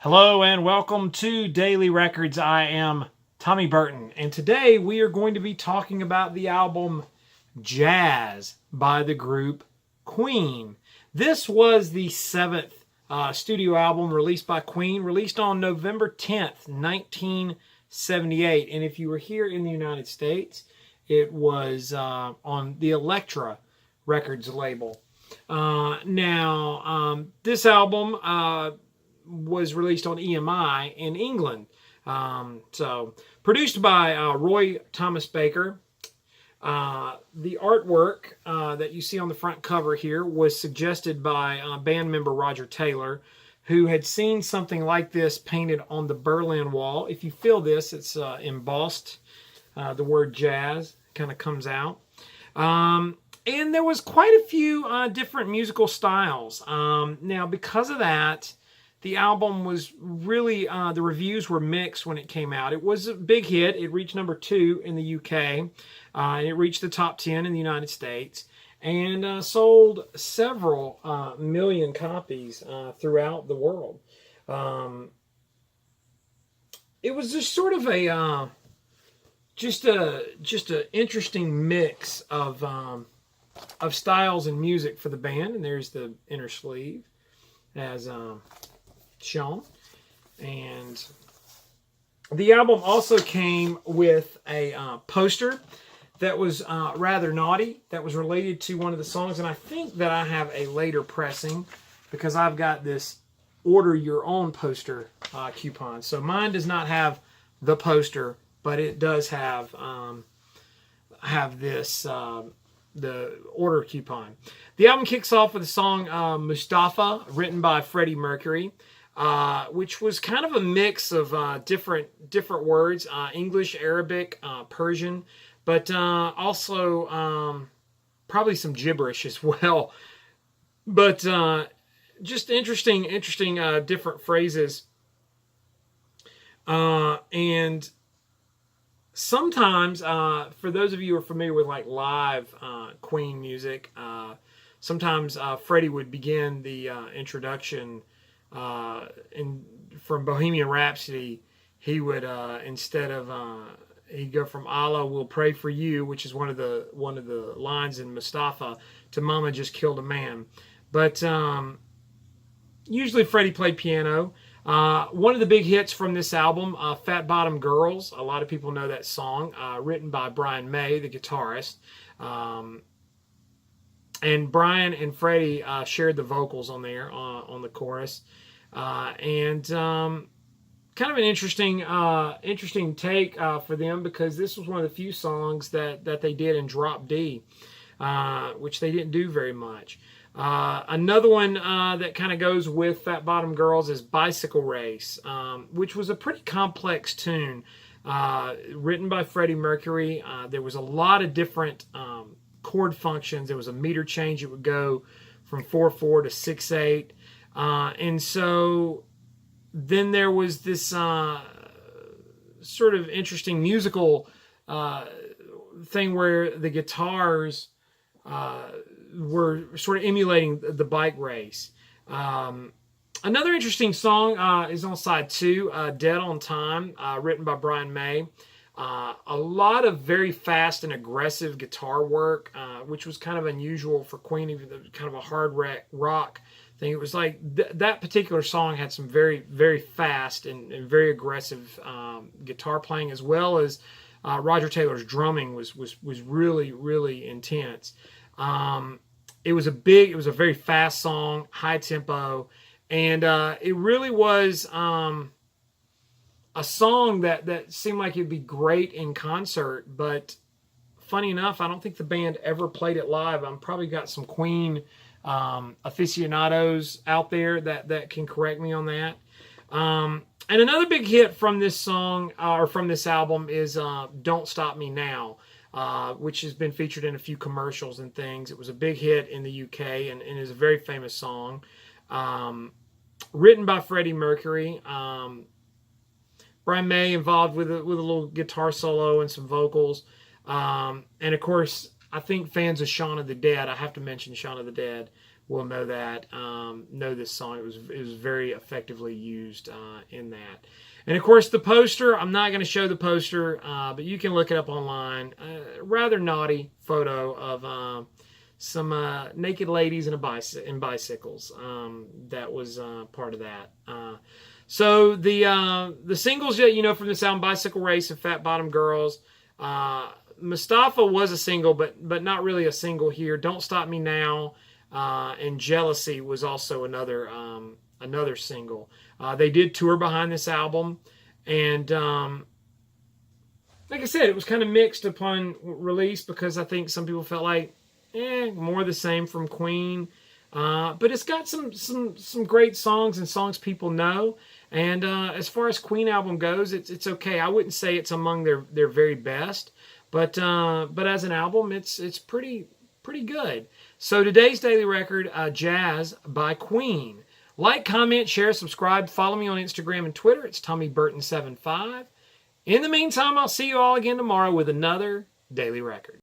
Hello and welcome to Daily Records. I am Tommy Burton, and today we are going to be talking about the album Jazz by the group Queen. This was the seventh studio album released by Queen, released on November 10th, 1978. And if you were here in the United States, it was on the Elektra Records label. This album was released on EMI in England. Produced by Roy Thomas Baker. The artwork that you see on the front cover here was suggested by band member Roger Taylor, who had seen something like this painted on the Berlin Wall. If you feel this, it's embossed. The word jazz kind of comes out. And there was quite a few different musical styles. Now, because of that, the album was really, the reviews were mixed when it came out. It was a big hit. It reached number 2 in the UK. And it reached the top 10 in the United States. And sold several million copies throughout the world. It was just sort of a, just a interesting mix of styles and music for the band. And there's the inner sleeve as shown. And the album also came with a poster that was rather naughty, that was related to one of the songs. And I think that I have a later pressing because I've got this order your own poster coupon. So mine does not have the poster, but it does have this the order coupon. The album kicks off with the song Mustafa, written by Freddie Mercury, which was kind of a mix of different words, English, Arabic, Persian, but also probably some gibberish as well. But just interesting different phrases. And sometimes, for those of you who are familiar with like live Queen music, sometimes Freddie would begin the introduction from Bohemian Rhapsody. He would instead of he'd go from Allah will pray for you, which is one of the lines in Mustafa, to Mama just killed a man. But usually Freddie played piano. One of the big hits from this album, Fat Bottom Girls. A lot of people know that song, written by Brian May, the guitarist. And Brian and Freddie shared the vocals on there, on the chorus. Kind of an interesting take for them, because this was one of the few songs that they did in drop D, which they didn't do very much. Another one that kind of goes with Fat Bottom Girls is Bicycle Race, which was a pretty complex tune, written by Freddie Mercury. There was a lot of different chord functions. There was a meter change. It would go from 4/4 to 6/8. And so then there was this sort of interesting musical thing where the guitars were sort of emulating the bike race. Another interesting song is on side 2, Dead on Time, written by Brian May. A lot of very fast and aggressive guitar work, which was kind of unusual for Queen, even though kind of a hard rock thing. It was like that particular song had some very, very fast and very aggressive guitar playing, as well as Roger Taylor's drumming was really, really intense. It was a very fast song, high tempo, and it really was a song that seemed like it'd be great in concert. But funny enough, I don't think the band ever played it live. I'm probably got some Queen aficionados out there that can correct me on that. And another big hit from this song, or from this album, is Don't Stop Me Now, which has been featured in a few commercials and things. It was a big hit in the UK and is a very famous song. Written by Freddie Mercury. Brian May involved with a little guitar solo and some vocals. And of course, I think fans of Shaun of the Dead, I have to mention Shaun of the Dead, will know that, know this song. It was very effectively used in that. And of course, the poster, I'm not going to show the poster, but you can look it up online. Rather naughty photo of some naked ladies in bicycles. That was part of that. So the singles that you know from this album, Bicycle Race and Fat Bottom Girls, Mustafa was a single, but not really a single here. Don't Stop Me Now and Jealousy was also another single. They did tour behind this album, and like I said, it was kind of mixed upon release because I think some people felt like more the same from Queen. But it's got some great songs and songs people know. And as far as Queen album goes, it's okay. I wouldn't say it's among their very best, but as an album, it's pretty good. So today's Daily Record, Jazz by Queen. Like, comment, share, subscribe. Follow me on Instagram and Twitter. It's TommyBurton75. In the meantime, I'll see you all again tomorrow with another Daily Record.